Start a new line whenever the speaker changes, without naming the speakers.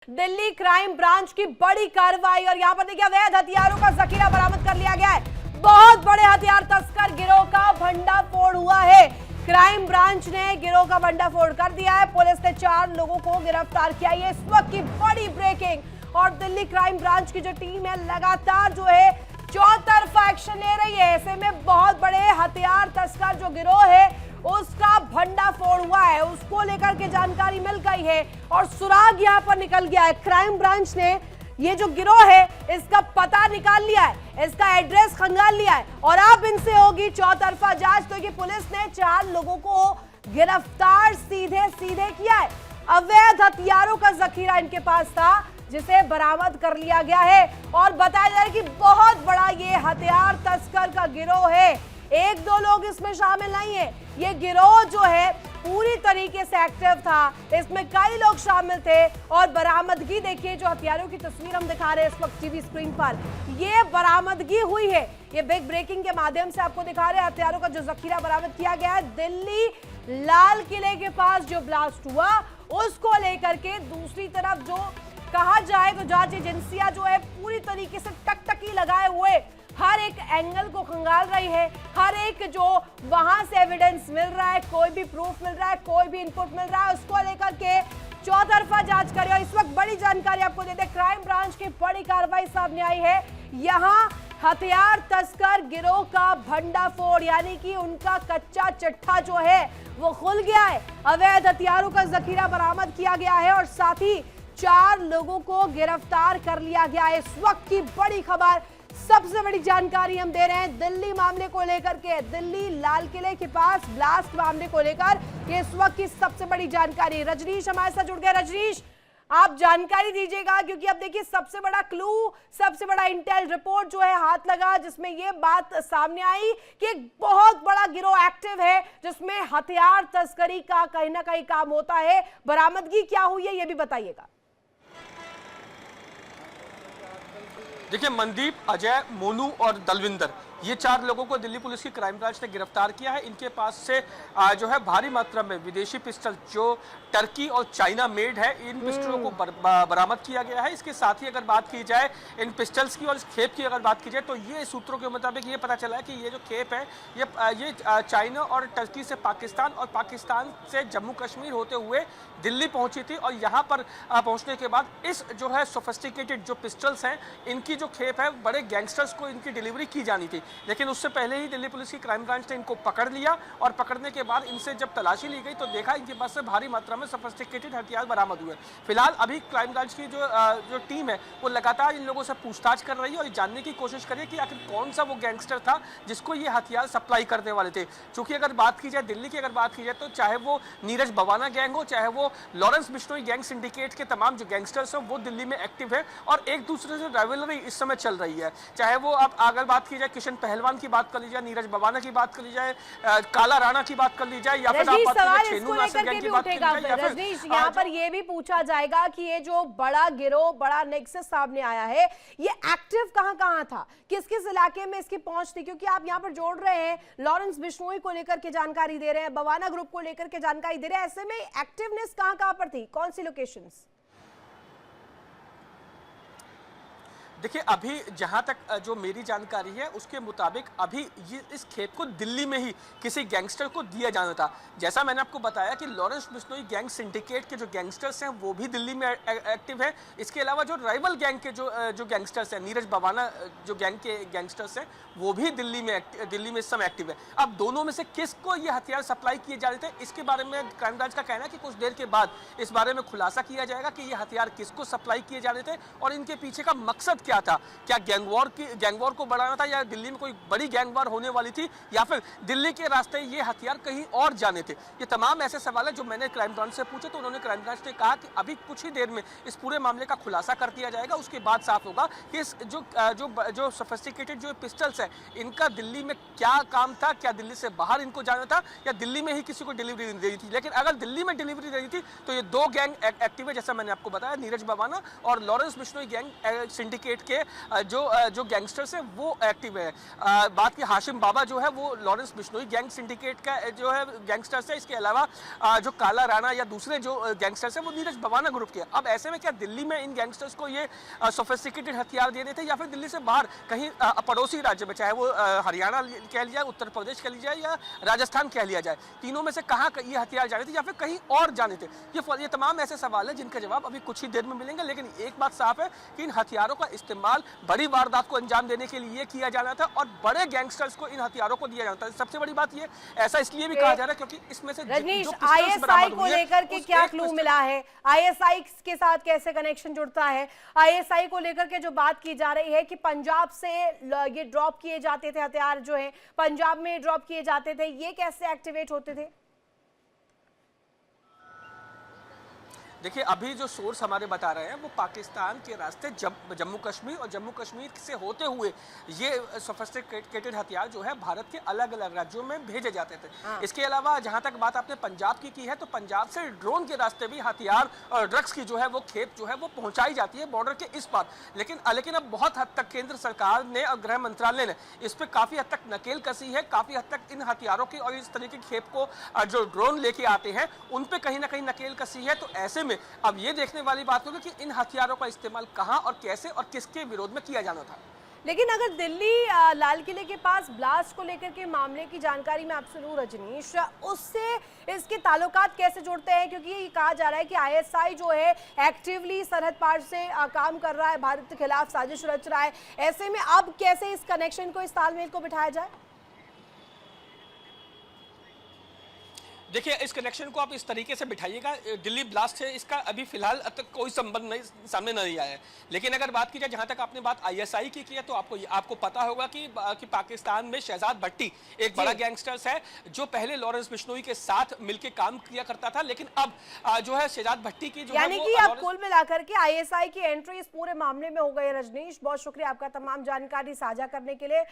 Delhi crime branch की बड़ी कार्रवाई और यहां पर देखिए अवैध हथियारों का जखीरा बरामद कर लिया गया है। बहुत बड़े हथियार तस्कर गिरोह का भंडाफोड़ हुआ है। क्राइम ब्रांच ने गिरोह का भंडाफोड़ कर दिया है। पुलिस ने 4 लोगों को गिरफ्तार किया। ये इस वक्त की बड़ी ब्रेकिंग और दिल्ली क्राइम ब्रांच की जो टीम है लगातार जो है चौतरफा एक्शन ले रही है। ऐसे में बहुत बड़े हथियार तस्कर जो गिरोह है उसका भंडाफोड़ हुआ है, उसको लेकर के जानकारी मिल गई है और सुराग यहां पर निकल गया है। क्राइम ब्रांच ने ये जो गिरोह है इसका पता निकाल लिया है, इसका एड्रेस खंगाल लिया है और अब इनसे होगी चौतरफा जांच। तो कि पुलिस ने 4 लोगों को गिरफ्तार सीधे किया है। अवैध हथियारों का जखीरा इनके पास था जिसे बरामद कर लिया गया है और बताया जा रहा है कि बहुत बड़ा ये हथियार तस्कर का गिरोह है। 1-2 लोग इसमें शामिल नहीं है। ये गिरोह जो है पूरी तरीके से एक्टिव था, इसमें कई लोग शामिल थे और बरामदगी देखिए, जो हथियारों की तस्वीर हम दिखा रहे हैं इस वक्त टीवी स्क्रीन पर, ये बरामदगी हुई है। ये बिग ब्रेकिंग के माध्यम से आपको दिखा रहे हैं हथियारों का जो जखीरा बरामद किया गया है। दिल्ली लाल किले के पास जो ब्लास्ट हुआ उसको लेकर के दूसरी तरफ जो कहा जाए तो जांच एजेंसियां जो है पूरी तरीके से टकटकी लगाए हुए हर एक एंगल को खंगाल रही है। हर एक जो वहां से एविडेंस मिल रहा है, कोई भी प्रूफ मिल रहा है, कोई भी इनपुट मिल रहा है, उसको लेकर के चौतरफा जांच कर रही है। इस वक्त बड़ी जानकारी आपको देते हैं, क्राइम ब्रांच की बड़ी कार्रवाई सामने आई है। यहां हथियार तस्कर गिरोह का भंडाफोड़ यानी कि उनका कच्चा चिट्ठा जो है वो खुल गया है। अवैध हथियारों का जखीरा बरामद किया गया है और साथ ही 4 लोगों को गिरफ्तार कर लिया गया है। इस वक्त की बड़ी खबर, सबसे बड़ी जानकारी हम दे रहे हैं दिल्ली मामले को लेकर के। दिल्ली लाल किले के पास ब्लास्ट मामले को लेकर ये इस वक्त की सबसे बड़ी जानकारी। रजनीश हमारे साथ जुड़ गए। रजनीश, आप जानकारी दीजिएगा क्योंकि अब देखिए सबसे बड़ा क्लू, सबसे बड़ा इंटेल रिपोर्ट जो है हाथ लगा, जिसमें ये बात सामने आई कि एक बहुत बड़ा गिरोह एक्टिव है जिसमें हथियार तस्करी का कहीं ना कहीं काम होता है। बरामदगी क्या हुई है ये भी बताइएगा।
देखिए, मनदीप, अजय, मोनू और दलविंदर, ये 4 लोगों को दिल्ली पुलिस की क्राइम ब्रांच ने गिरफ्तार किया है। इनके पास से जो है भारी मात्रा में विदेशी पिस्टल जो टर्की और चाइना मेड है, इन पिस्टलों को बरामद किया गया है। इसके साथ ही अगर बात की जाए इन पिस्टल्स की और इस खेप की अगर बात की जाए तो ये सूत्रों के मुताबिक ये पता चला है कि ये जो खेप है ये चाइना और टर्की से पाकिस्तान और पाकिस्तान से जम्मू कश्मीर होते हुए दिल्ली पहुंची थी और यहाँ पर पहुंचने के बाद इस जो है सोफिस्टिकेटेड जो पिस्टल्स हैं, इनकी जो खेप है बड़े गैंगस्टर्स को इनकी डिलीवरी की जानी थी। लेकिन उससे पहले ही दिल्ली पुलिस की क्राइम ब्रांच ने इनको पकड़ लिया और पकड़ने के बाद इनसे जब तलाशी ली गई तो देखा इनके पास से भारी मात्रा में सोफिस्टिकेटेड हथियार बरामद हुए। फिलहाल अभी क्राइम ब्रांच की जो टीम है वो लगातार इन लोगों से पूछताछ कर रही है और जानने की कोशिश कर रही है कि आखिर कौन सा वो गैंगस्टर था जिसको ये हथियार सप्लाई करने वाले थे। चूंकि अगर बात की जाए दिल्ली की, अगर बात की जाए तो चाहे वो नीरज भवाना गैंग हो, चाहे वो लॉरेंस बिश्नोई गैंग सिंडिकेट के तमाम जो गैंगस्टर्स हैं वो दिल्ली में एक्टिव है और एक दूसरे से राइवलरी इस समय चल रही है। चाहे वो अब अगर बात की जाए किशन पहलवान की बात कर ली जाए, नीरज भवाना की बात कर ली जाए, काला राणा की बात कर ली जाए, या फिर आप बात करें छेनू नासिर गैंग की बात कर ली जाए, या
रजनीश यहाँ पर ये भी पूछा जाएगा कि ये जो बड़ा गिरोह, बड़ा नेक्सस सामने आया है, ये एक्टिव कहां था, किस किस इलाके में इसकी पहुंच थी? क्योंकि आप यहाँ पर जोड़ रहे हैं लॉरेंस बिश्नोई को लेकर के जानकारी दे रहे हैं, भवाना ग्रुप को लेकर के जानकारी दे रहे हैं, ऐसे में एक्टिवनेस कहां पर थी, कौन सी लोकेशंस?
देखिए, अभी जहां तक जो मेरी जानकारी है उसके मुताबिक अभी ये इस खेप को दिल्ली में ही किसी गैंगस्टर को दिया जाना था। जैसा मैंने आपको बताया कि लॉरेंस बिश्नोई गैंग सिंडिकेट के जो गैंगस्टर्स हैं वो भी दिल्ली में एक्टिव है। इसके अलावा जो राइवल गैंग के जो गैंगस्टर्स हैं, नीरज भवाना जो गैंग के गैंगस्टर्स हैं वो भी दिल्ली में इस समय एक्टिव है। अब दोनों में से किसको ये हथियार सप्लाई किए जा रहे थे, इसके बारे में क्राइम ब्रांच का कहना है कि कुछ देर के बाद इस बारे में खुलासा किया जाएगा कि ये हथियार किसको सप्लाई किए जा रहे थे और इनके पीछे का मकसद क्या था। क्या गैंग वॉर को बढ़ाना था, या दिल्ली में कोई बड़ी गैंग वॉर होने वाली थी, या फिर दिल्ली के रास्ते ये हथियार कहीं और जाने थे? ये तमाम ऐसे सवाल है जो मैंने क्राइम ब्रांच से पूछे तो उन्होंने क्राइम ब्रांच ने कहा कि अभी कुछ ही देर में इस पूरे मामले का खुलासा कर दिया जाएगा। उसके बाद साफ होगा कि इस जो सोफिस्टिकेटेड जो पिस्टल्स है इनका दिल्ली में क्या काम था, क्या दिल्ली से बाहर इनको जाना था या दिल्ली में ही किसी को डिलीवरी देनी थी। लेकिन अगर दिल्ली में डिलीवरी देनी थी तो ये 2 गैंग एक्टिव है, जैसा मैंने आपको बताया, नीरज भवाना और Lawrence Bishnoi gang syndicate syndicate के जो गैंगस्टर्स हैं वो एक्टिव है। बात की हाशिम बाबा जो है वो लॉरेंस बिश्नोई गैंग सिंडिकेट का जो है गैंगस्टर्स है। इसके अलावा जो काला राणा या दूसरे जो गैंगस्टर्स हैं वो नीरज भवाना ग्रुप के। अब ऐसे में क्या दिल्ली में इन गैंगस्टर्स को ये सोफिस्टिकेटेड हथियार दे रहे थे या फिर दिल्ली से बाहर कहीं पड़ोसी राज्य में, चाहे वो हरियाणा कह लिया, उत्तर प्रदेश कह लिया या राजस्थान कह लिया जाए, तीनों में से कहाँ ये हथियार जाने थे या फिर कहीं और जाने थे? ये तमाम ऐसे सवाल हैं जिनके जवाब अभी कुछ ही देर में मिलेंगे। लेकिन एक बात साफ है कि इन हथियारों का इस्तेमाल बड़ी वारदात को अंजाम देने के लिए किया जाना था और बड़े गैंगस्टर्स को इन हथियारों को दिया जाता है। सबसे बड़ी बात ये ऐसा इसलिए भी कहा जा रहा है क्योंकि इसमें से
रजनीश, आईएसआई को लेकर के क्या क्लू मिला है? आईएसआई के साथ कैसे कनेक्शन जुड़ता है? आईएसआई को लेकर के जो बात की जा रही है कि पंजाब से ये ड्रॉप किए जाते थे हथियार, जो है पंजाब में ड्रॉप किए जाते थे, ये कैसे एक्टिवेट होते थे?
देखिए अभी जो सोर्स हमारे बता रहे हैं वो पाकिस्तान के रास्ते जम्मू कश्मीर और जम्मू कश्मीर से होते हुए ये सोफिस्टिकेटेड हथियार जो है भारत के अलग अलग राज्यों में भेजे जाते थे। इसके अलावा जहां तक बात आपने पंजाब की है तो पंजाब से ड्रोन के रास्ते भी हथियार और ड्रग्स की जो है वो खेप जो है वो पहुंचाई जाती है बॉर्डर के इस पार। लेकिन अब बहुत हद तक केंद्र सरकार ने और गृह मंत्रालय ने इस पर काफी हद तक नकेल कसी है। काफी हद तक इन हथियारों की और इस तरीके की खेप को जो ड्रोन लेके आते हैं उन पे कहीं ना कहीं नकेल कसी है। तो ऐसे में अब ये देखने वाली बात होगी कि इन हथियारों का इस्तेमाल कहां और कैसे और किसके विरोध में किया जाना था।
लेकिन अगर दिल्ली लाल किले के पास ब्लास्ट को लेकर के मामले की जानकारी मैं आपसे लूं रजनीश, उससे इसके ताल्लुकात कैसे जोड़ते हैं? क्योंकि ये कहा जा रहा है कि आईएसआई जो है एक्टिवली सरहद पार से काम कर रहा है, भारत के खिलाफ साजिश रच रहा है। ऐसे में अब कैसे इस कनेक्शन को, इस तालमेल को बिठाया जाए?
देखिए इस कनेक्शन को आप इस तरीके से बिठाइएगा, दिल्ली ब्लास्ट से इसका अभी फिलहाल तक कोई संबंध नहीं सामने नहीं आया है। लेकिन अगर बात की जाए, जहां तक आपने बात आईएसआई की है तो आपको पता होगा कि पाकिस्तान में शहजाद भट्टी एक बड़ा गैंगस्टर्स है जो पहले लॉरेंस बिश्नोई के साथ मिलकर काम किया करता था। लेकिन अब जो है शहजाद भट्टी की जो
यानी कि अब कुल मिलाकर के आईएसआई की एंट्री इस पूरे मामले में हो गई। रजनीश, बहुत शुक्रिया आपका तमाम जानकारी साझा करने के लिए।